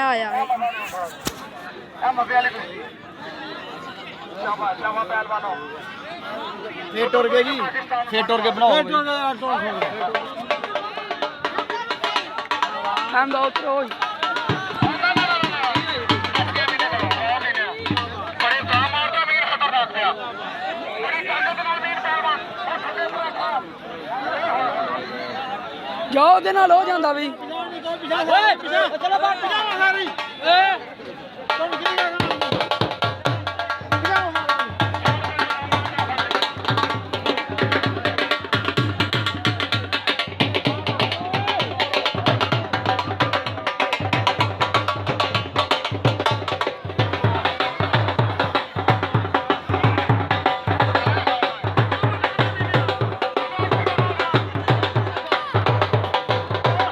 ਆਇਆ ਫੇਰ ਟੁਰ ਗਏ ਜੀ ਫੇਰ ਟੁਰ ਕੇ ਬਣਾਓ ਕੰਮ ਦਾ ਉਤਰੋ ਜਾ ਉਹਦੇ ਨਾਲ ਹੋ ਜਾਂਦਾ ਬਈ ਚਲੋ ਬਾਹਰ ਪਿਛਾ ਸਾਰੀ